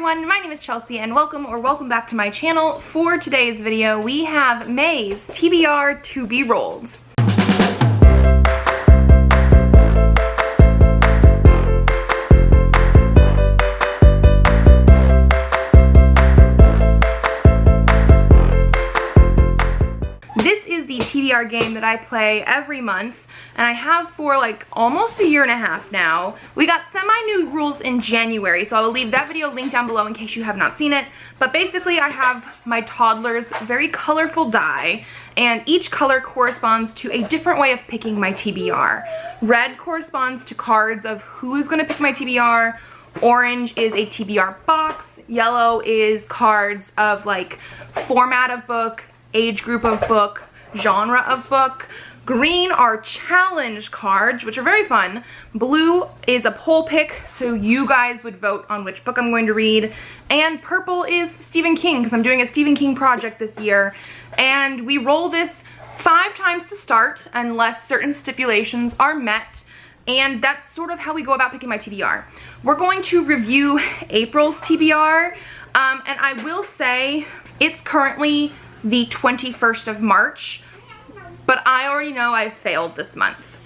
everyone, my name is Chelsea and welcome back to my channel. For today's video, we have May's TBR to be rolled. This is the TBR game that I play every month, and I have for like almost a year and a half now. We got semi-new rules in January, so I will leave that video linked down below in case you have not seen it. But basically I have my toddler's very colorful die, and each color corresponds to a different way of picking my TBR. Red corresponds to cards of who is going to pick my TBR. Orange is a TBR box. Yellow is cards of like format of book, age group of book, genre of book. Green are challenge cards, which are very fun. Blue is a poll pick, so you guys would vote on which book I'm going to read. And purple is Stephen King, because I'm doing a Stephen King project this year. And we roll this 5 times to start, unless certain stipulations are met. And that's sort of how we go about picking my TBR. We're going to review April's TBR, and I will say it's currently the 21st of March, but I already know I failed this month.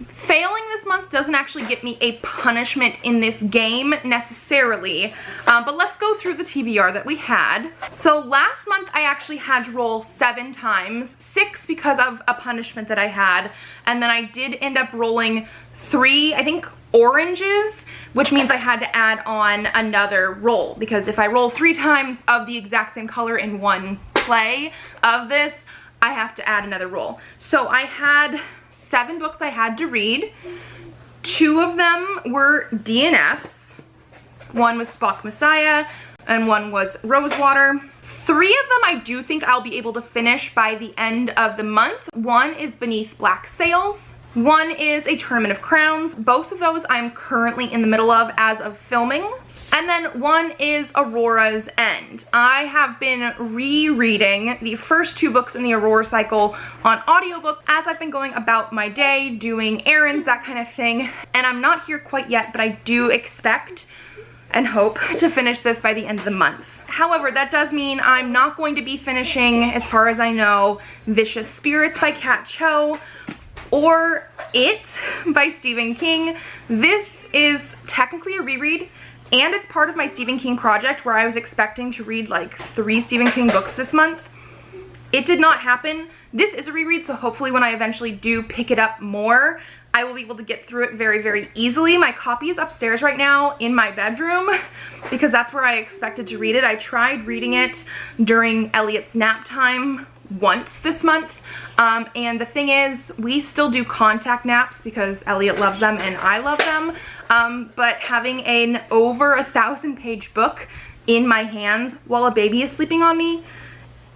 Failing this month doesn't actually get me a punishment in this game necessarily, but let's go through the TBR that we had. So last month I actually had to roll 7 times, 6 because of a punishment that I had, and then I did end up rolling 3, I think, oranges, which means I had to add on another roll, because if I roll 3 times of the exact same color in one play of this, I have to add another roll. So I had 7 books I had to read. 2 of them were DNFs. One was Spock Messiah and one was Rosewater. 3 of them I do think I'll be able to finish by the end of the month. One is Beneath Black Sails. One is A Tournament of Crowns. Both of those I'm currently in the middle of as of filming. And then one is Aurora's End. I have been rereading the first 2 books in the Aurora cycle on audiobook as I've been going about my day, doing errands, that kind of thing. And I'm not here quite yet, but I do expect and hope to finish this by the end of the month. However, that does mean I'm not going to be finishing, as far as I know, Vicious Spirits by Kat Cho, or It by Stephen King. This is technically a reread, and it's part of my Stephen King project where I was expecting to read like 3 Stephen King books this month. It did not happen. This is a reread, so hopefully when I eventually do pick it up more, I will be able to get through it very, very easily. My copy is upstairs right now in my bedroom because that's where I expected to read it. I tried reading it during Elliot's nap time once this month, and the thing is, we still do contact naps because Elliot loves them and I love them, but having an over 1,000-page book in my hands while a baby is sleeping on me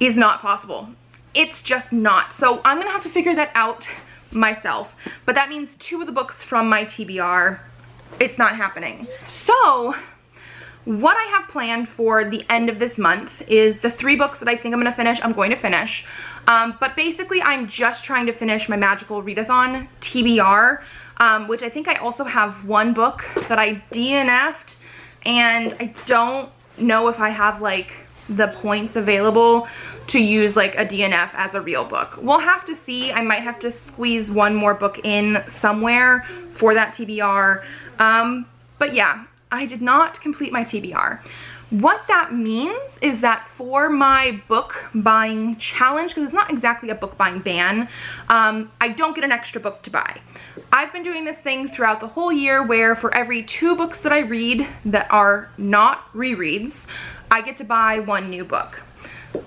is not possible. It's just not. So I'm gonna have to figure that out myself, but that means 2 of the books from my TBR, it's not happening. So what I have planned for the end of this month is the 3 books that I think I'm going to finish, I'm going to finish. But basically I'm just trying to finish my Magical Readathon TBR, which I think I also have 1 book that I DNF'd, and I don't know if I have like the points available to use like a DNF as a real book. We'll have to see. I might have to squeeze 1 more book in somewhere for that TBR. But yeah, I did not complete my TBR. What that means is that for my book buying challenge, because it's not exactly a book buying ban, I don't get an extra book to buy. I've been doing this thing throughout the whole year where for every 2 books that I read that are not rereads, I get to buy 1 new book.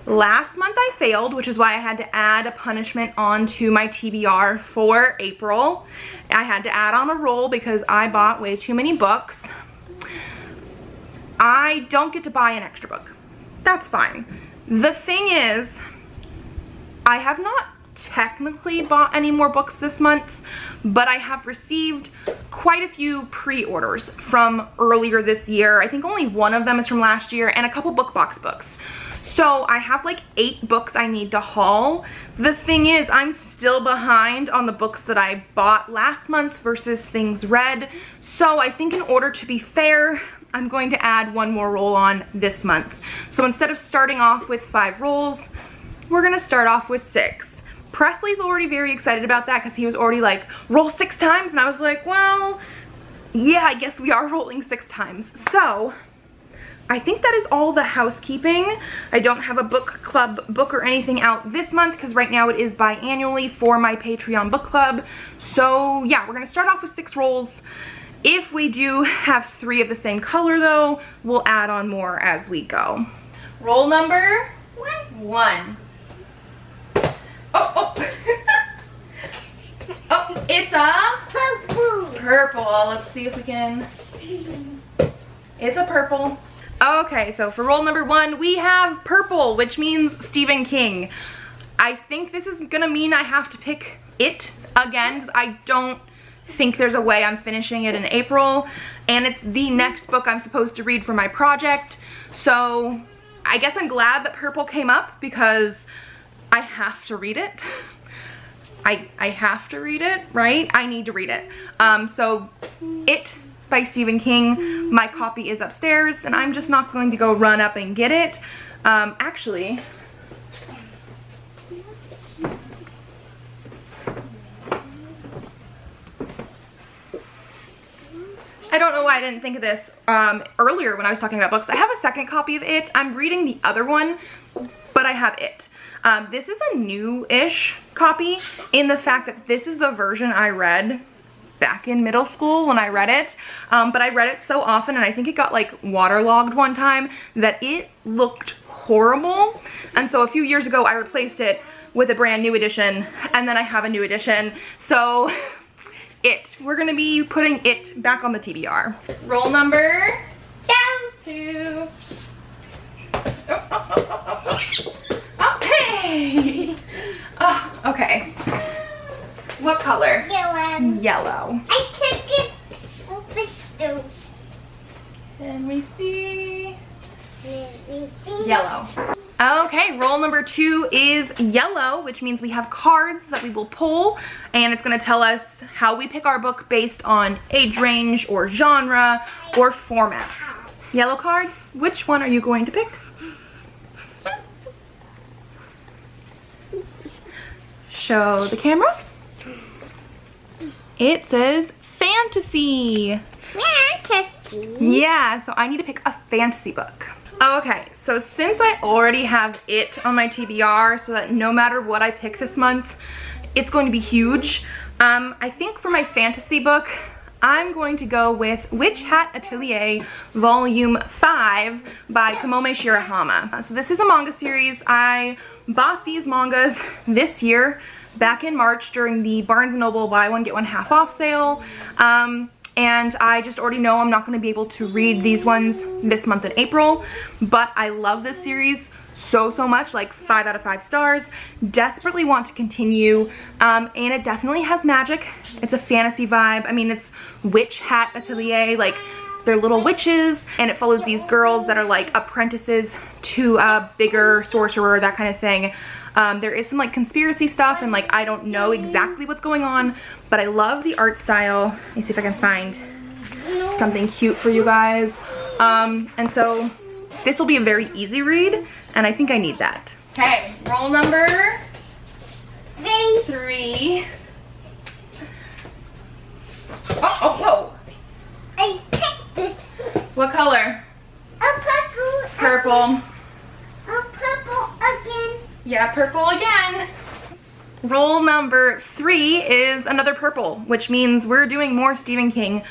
Last month I failed, which is why I had to add a punishment onto my TBR for April. I had to add on a roll because I bought way too many books. I don't get to buy an extra book. That's fine. The thing is, I have not technically bought any more books this month, but I have received quite a few pre-orders from earlier this year. I think only 1 of them is from last year, and a couple book box books. So I have like 8 books I need to haul. The thing is, I'm still behind on the books that I bought last month versus things read. So I think in order to be fair, I'm going to add one more roll on this month. So instead of starting off with 5 rolls, we're gonna start off with 6. Presley's already very excited about that because he was already like, roll 6 times, and I was like, well, yeah, I guess we are rolling 6 times. So I think that is all the housekeeping. I don't have a book club book or anything out this month because right now it is biannually for my Patreon book club. So yeah, we're gonna start off with 6 rolls. If we do have 3 of the same color though, we'll add on more as we go. Roll number 1. Oh. Oh, it's a purple. Let's see if we can. It's a purple. Okay, so for roll number 1, we have purple, which means Stephen King. I think this is gonna mean I have to pick it again, because I don't think there's a way I'm finishing it in April, and it's the next book I'm supposed to read for my project. So I guess I'm glad that purple came up because I have to read it. I have to read it, right? I need to read it. So It by Stephen King, my copy is upstairs, and I'm just not going to go run up and get it. Actually, I don't know why I didn't think of this earlier when I was talking about books. I have a second copy of It. I'm reading the other one, but I have It. This is a new-ish copy in the fact that this is the version I read back in middle school when I read it, but I read it so often, and I think it got like waterlogged one time, that it looked horrible. And so a few years ago I replaced it with a brand new edition, and then I have a new edition. So It, we're gonna be putting It back on the TBR. Roll number 2. Oh, hey! Oh, okay. What color? Yellow. I took it over the. Then we see yellow. Okay, roll number 2 is yellow, which means we have cards that we will pull, and it's going to tell us how we pick our book based on age range or genre or format. Yellow cards, which one are you going to pick? Show the camera. It says fantasy. Fantasy? Yeah, so I need to pick a fantasy book. Okay, so since I already have It on my TBR, so that no matter what I pick this month, it's going to be huge, I think for my fantasy book, I'm going to go with Witch Hat Atelier Volume 5 by Kamome Shirahama. So this is a manga series. I bought these mangas this year, back in March during the Barnes & Noble buy one get one half off sale. And I just already know I'm not going to be able to read these ones this month in April, but I love this series so much, like 5 out of 5 stars. Desperately want to continue, and it definitely has magic. It's a fantasy vibe. I mean, it's Witch Hat Atelier, like they're little witches, and it follows these girls that are like apprentices to a bigger sorcerer, that kind of thing. There is some like conspiracy stuff, and like I don't know exactly what's going on, but I love the art style. Let me see if I can find something cute for you guys. And so this will be a very easy read, and I think I need that. Okay, roll number 3. Oh, whoa. I picked it. What color? A purple. Purple. A purple again. Yeah, purple again. Roll number 3 is another purple, which means we're doing more Stephen King,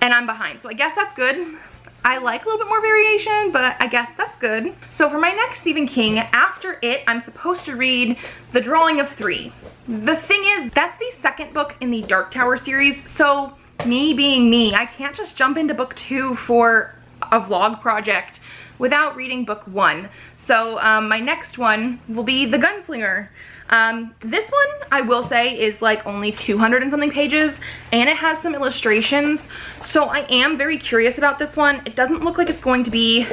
and I'm behind. So I guess that's good. I like a little bit more variation, but I guess that's good. So for my next Stephen King, after It, I'm supposed to read The Drawing of 3. The thing is, that's the second book in the Dark Tower series, so me being me, I can't just jump into book 2 for a vlog project without reading book 1. So my next one will be The Gunslinger. This one, I will say, is like only 200 and something pages, and it has some illustrations, so I am very curious about this one. It doesn't look like it's going to be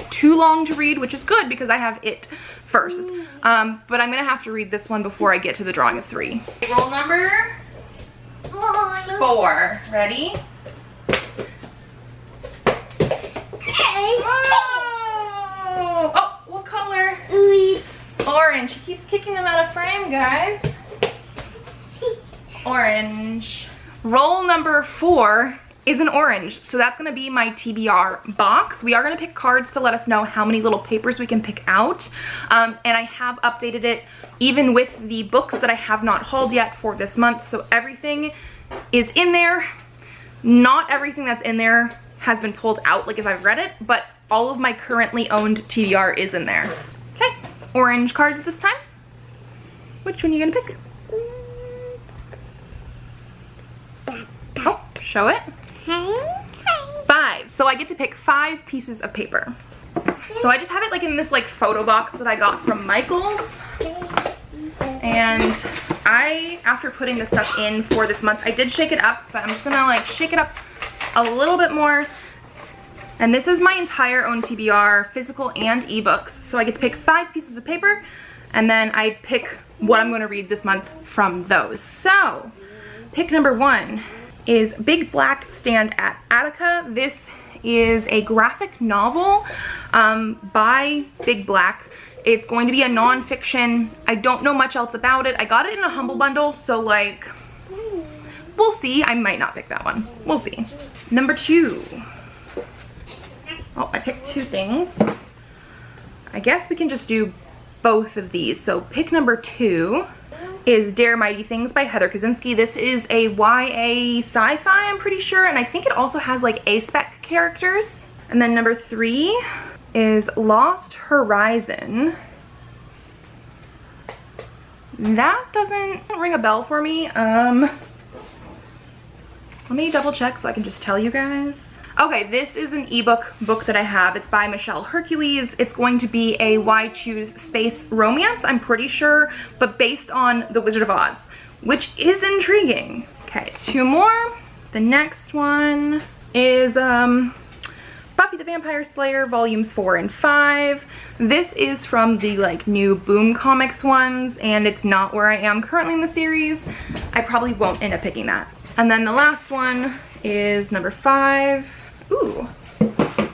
too long to read, which is good because I have It first. But I'm gonna have to read this one before I get to The Drawing of 3. Roll number 4. Ready? Oh! Oh, what color? Orange. She keeps kicking them out of frame, guys. Orange. Roll number 4 is an orange. So that's gonna be my TBR box. We are gonna pick cards to let us know how many little papers we can pick out. And I have updated it even with the books that I have not hauled yet for this month. So everything is in there. Not everything that's in there has been pulled out, like if I've read it, but all of my currently owned TBR is in there. Okay, orange cards this time. Which one are you gonna pick? Oh, show it. 5. So I get to pick 5 pieces of paper. So I just have it like in this like photo box that I got from Michael's. And after putting this stuff in for this month, I did shake it up, but I'm just gonna like shake it up a little bit more. And this is my entire own TBR, physical and ebooks. So I get to pick 5 pieces of paper, and then I pick what I'm gonna read this month from those. So, pick number 1 is Big Black Stand at Attica. This is a graphic novel by Big Black. It's going to be a non-fiction. I don't know much else about it. I got it in a Humble Bundle, so like, we'll see. I might not pick that one. We'll see. Number 2. Oh, I picked 2 things. I guess we can just do both of these. So pick number 2 is Dare Mighty Things by Heather Kaczynski. This is a YA sci-fi, I'm pretty sure, and I think it also has like A-spec characters. And then number 3 is Lost Horizon. That doesn't ring a bell for me. Let me double check so I can just tell you guys. Okay, this is an ebook book that I have. It's by Michelle Hercules. It's going to be a Why Choose Space romance, I'm pretty sure, but based on The Wizard of Oz, which is intriguing. Okay, 2 more. The next one is Buffy the Vampire Slayer volumes 4 and 5. This is from the like new Boom Comics ones, and it's not where I am currently in the series. I probably won't end up picking that. And then the last one is number 5. Ooh.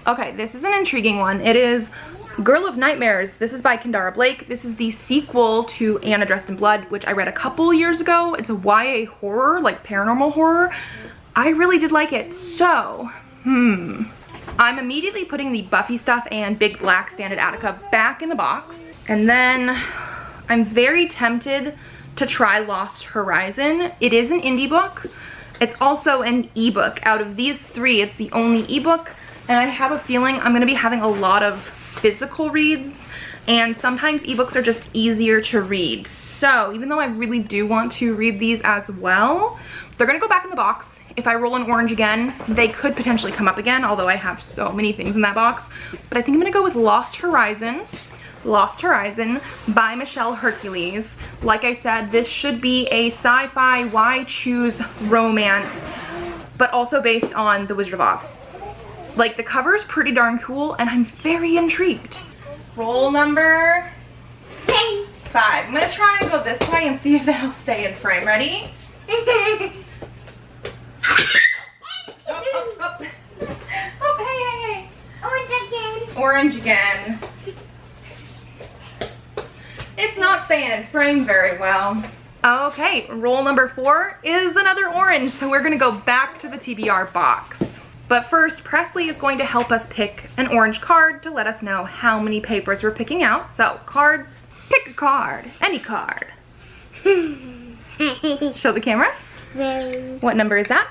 Okay, this is an intriguing one. It is Girl of Nightmares. This is by Kendara Blake. This is the sequel to Anna Dressed in Blood, which I read a couple years ago. It's a YA horror, like paranormal horror. I really did like it. So, I'm immediately putting the Buffy stuff and Big Black Stand at Attica back in the box. And then I'm very tempted to try Lost Horizon. It is an indie book. It's also an ebook. Out of these 3, it's the only ebook, and I have a feeling I'm gonna be having a lot of physical reads, and sometimes ebooks are just easier to read. So even though I really do want to read these as well, they're gonna go back in the box. If I roll an orange again, they could potentially come up again, although I have so many things in that box. But I think I'm gonna go with Lost Horizon. Lost Horizon by Michelle Hercules. Like I said, this should be a sci-fi Why Choose romance, but also based on The Wizard of Oz. Like, the cover is pretty darn cool, and I'm very intrigued. Roll number 5. I'm gonna try and go this way and see if that'll stay in frame. Ready? Oh, hey. Orange again. Orange again. It's not staying in frame very well. Okay, roll number 4 is another orange, so we're gonna go back to the TBR box. But first, Presley is going to help us pick an orange card to let us know how many papers we're picking out. So, cards, pick a card, any card. Show the camera. What number is that?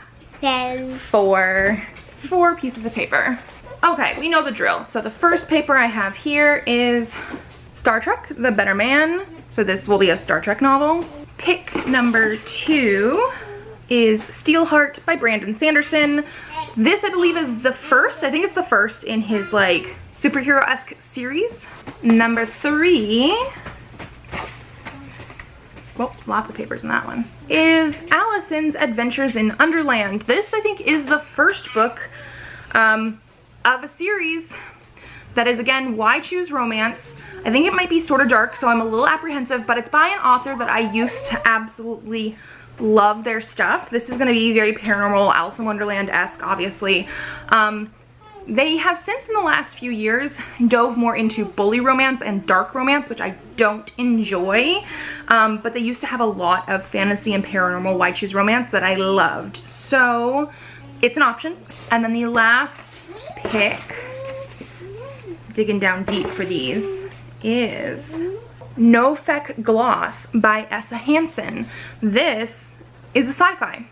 4. 4 pieces of paper. Okay, we know the drill. So the first paper I have here is Star Trek, The Better Man. So this will be a Star Trek novel. Pick number 2 is Steelheart by Brandon Sanderson. This, I believe, is the first. I think it's the first in his like superhero-esque series. Number 3, well, lots of papers in that one, is Allison's Adventures in Underland. This, I think, is the first book of a series that is, again, Why Choose Romance. I think it might be sort of dark, so I'm a little apprehensive, but it's by an author that I used to absolutely love their stuff. This is going to be very paranormal, Alice in Wonderland-esque, obviously. They have since in the last few years dove more into bully romance and dark romance, which I don't enjoy, but they used to have a lot of fantasy and paranormal wide choose romance that I loved. So it's an option. And then the last pick, digging down deep for these, is No Feck Gloss by Essa Hansen. This is a sci-fi.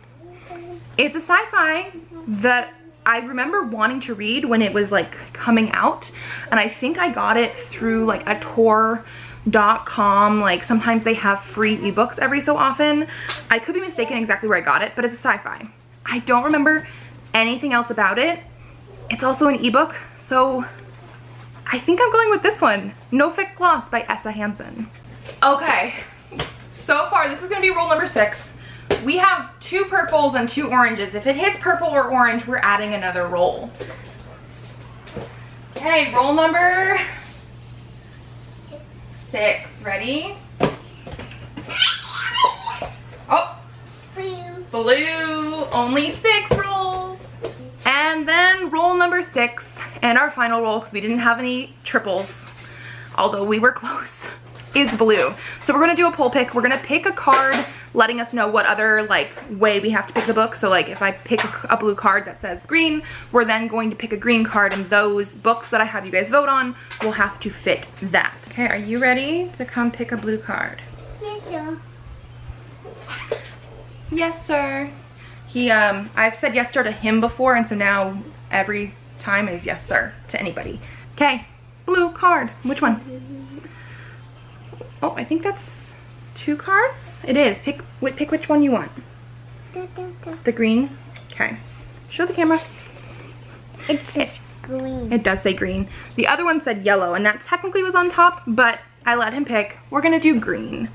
It's a sci-fi that I remember wanting to read when it was like coming out, and I think I got it through like a tor.com. Like sometimes they have free ebooks every so often. I could be mistaken exactly where I got it, but it's a sci-fi. I don't remember anything else about it. It's also an ebook, so I think I'm going with this one. No Feck Gloss by Essa Hansen. Okay, so far this is gonna be rule number 6. We have 2 purples and 2 oranges. If it hits purple or orange, we're adding another roll. Okay, roll number 6. Ready? Oh, blue. Only 6 rolls. And then roll number 6, and our final roll, because we didn't have any triples, although we were close, is blue. So we're gonna do a poll pick. We're gonna pick a card letting us know what other like way we have to pick the book. So like if I pick a blue card that says green, we're then going to pick a green card, and those books that I have you guys vote on will have to fit that. Okay, are you ready to come pick a blue card? Yes, sir. Yes, sir. I've said yes, sir to him before, and so now every time is yes, sir to anybody. Okay, blue card. Which one? Oh, I think that's 2 cards. It is. Pick which one you want. The green? Okay. Show the camera. It says green. It does say green. The other one said yellow, and that technically was on top, but I let him pick. We're gonna do green.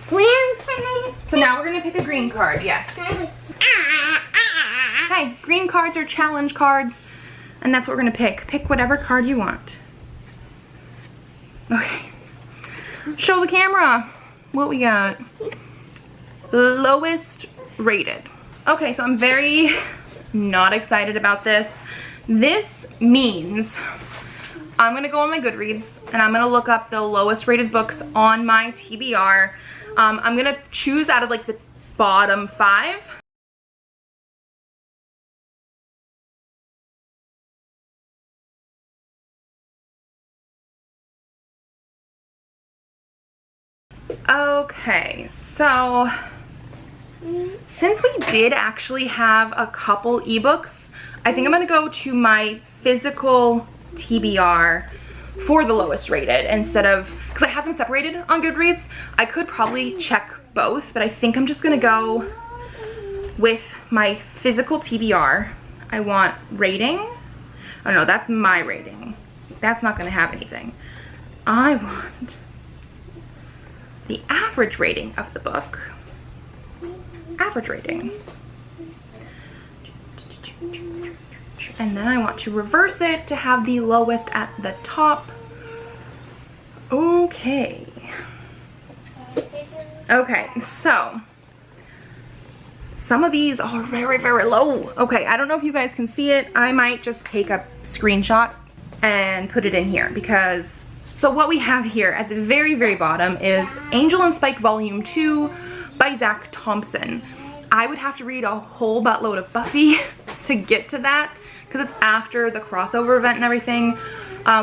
Green, can I? So now we're gonna pick a green card, yes. Okay, green cards are challenge cards, and that's what we're gonna pick. Pick whatever card you want. Okay. Show the camera what we got. Lowest rated. Okay, so I'm very not excited about this. This means I'm gonna go on my Goodreads and I'm gonna look up the lowest rated books on my TBR. I'm gonna choose out of like the bottom 5. Okay, so since we did actually have a couple ebooks, I think I'm gonna go to my physical TBR for the lowest rated instead of, because I have them separated on Goodreads. I could probably check both, but I think I'm just gonna go with my physical TBR. I want rating. Oh no, that's my rating. That's not gonna have anything. I want the average rating of the book. Average rating. And then I want to reverse it to have the lowest at the top. Okay. Okay, so some of these are very, very low. Okay, I don't know if you guys can see it. I might just take a screenshot and put it in here because, so what we have here at the very, very bottom is Angel and Spike Volume 2 by Zach Thompson. I would have to read a whole buttload of Buffy to get to that because it's after the crossover event and everything.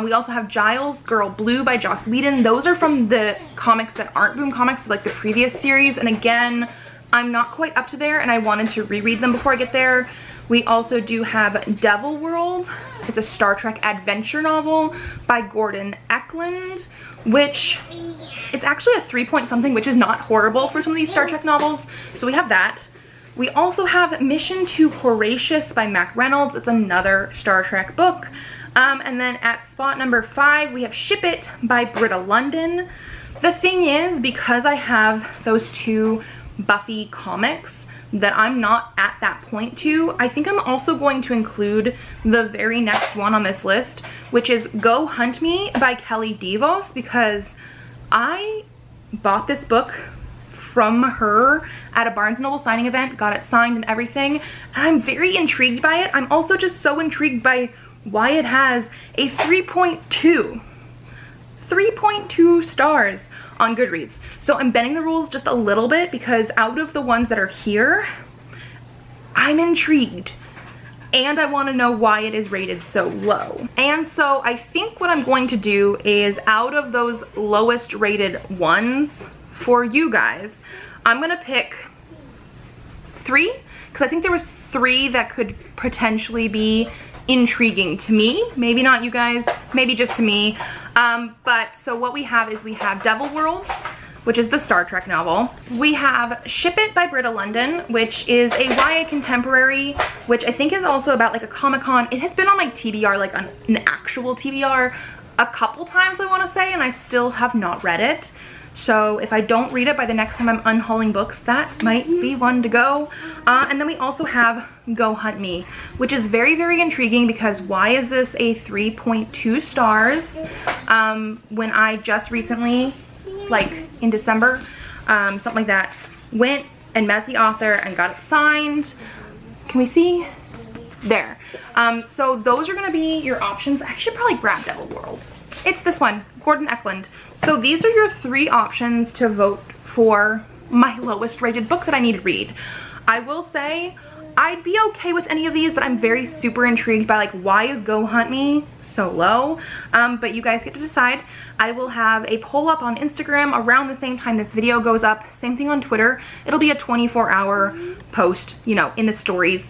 We also have Giles, Girl Blue by Joss Whedon. Those are from the comics that aren't Boom Comics, so like the previous series. And again, I'm not quite up to there and I wanted to reread them before I get there. We also do have Devil World. It's a Star Trek adventure novel by Gordon Eklund, which it's actually a 3 something, which is not horrible for some of these Star Trek novels. So we have that. We also have Mission to Horatius by Mac Reynolds. It's another Star Trek book. And then at spot number 5, we have Ship It by Britta London. The thing is, because I have those 2 Buffy comics that I'm not at that point to, I think I'm also going to include the very next one on this list, which is Go Hunt Me by Kelly DeVos, because I bought this book from her at a Barnes & Noble signing event, got it signed and everything, and I'm very intrigued by it. I'm also just so intrigued by why it has a 3.2 stars on Goodreads. So I'm bending the rules just a little bit because out of the ones that are here, I'm intrigued. And I want to know why it is rated so low. And so I think what I'm going to do is, out of those lowest rated ones for you guys, I'm gonna pick 3, because I think there was 3 that could potentially be intriguing to me. Maybe not you guys, maybe just to me. But so what we have is, we have Devil World, which is the Star Trek novel. We have Ship It by Britta London, which is a YA contemporary, which I think is also about like a Comic-Con. It has been on my TBR, like an actual TBR, a couple times I wanna say, and I still have not read it. So if I don't read it by the next time I'm unhauling books, that might be one to go. And then we also have Go Hunt Me, which is very, very intriguing, because why is this a 3.2 stars when I just recently, like in December, something like that, went and met the author and got it signed. Can we see? There. So those are gonna be your options. I should probably grab Devil World. It's this one, Gordon Eklund. So these are your 3 options to vote for my lowest rated book that I need to read. I will say I'd be okay with any of these, but I'm very super intrigued by, like, why is Go Hunt Me so low? But you guys get to decide. I will have a poll up on Instagram around the same time this video goes up. Same thing on Twitter. It'll be a 24-hour post, you know, in the stories.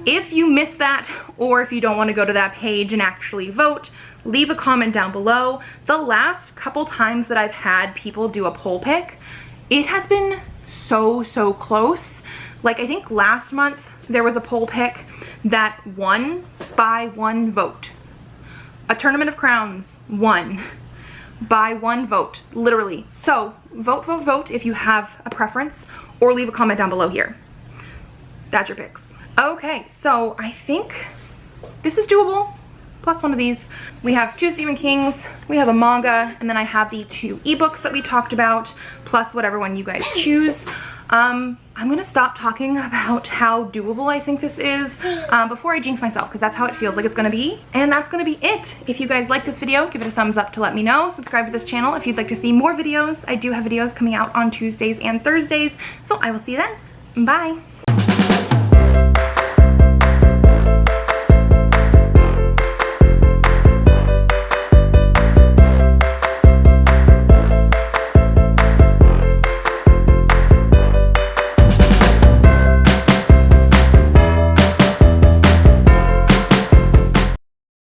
If you miss that, or if you don't want to go to that page and actually vote, leave a comment down below. The last couple times that I've had people do a poll pick, it has been so close. Like, I think last month there was a poll pick that won by 1 vote. A Tournament of Crowns won by 1 vote, literally. So vote if you have a preference, or leave a comment down below here. That's your picks. Okay, so I think this is doable, plus one of these. We have 2 Stephen Kings, we have a manga, and then I have the 2 ebooks that we talked about, plus whatever one you guys choose. I'm gonna stop talking about how doable I think this is before I jinx myself, because that's how it feels like it's gonna be. And that's gonna be it. If you guys like this video, give it a thumbs up to let me know. Subscribe to this channel if you'd like to see more videos. I do have videos coming out on Tuesdays and Thursdays, so I will see you then. Bye.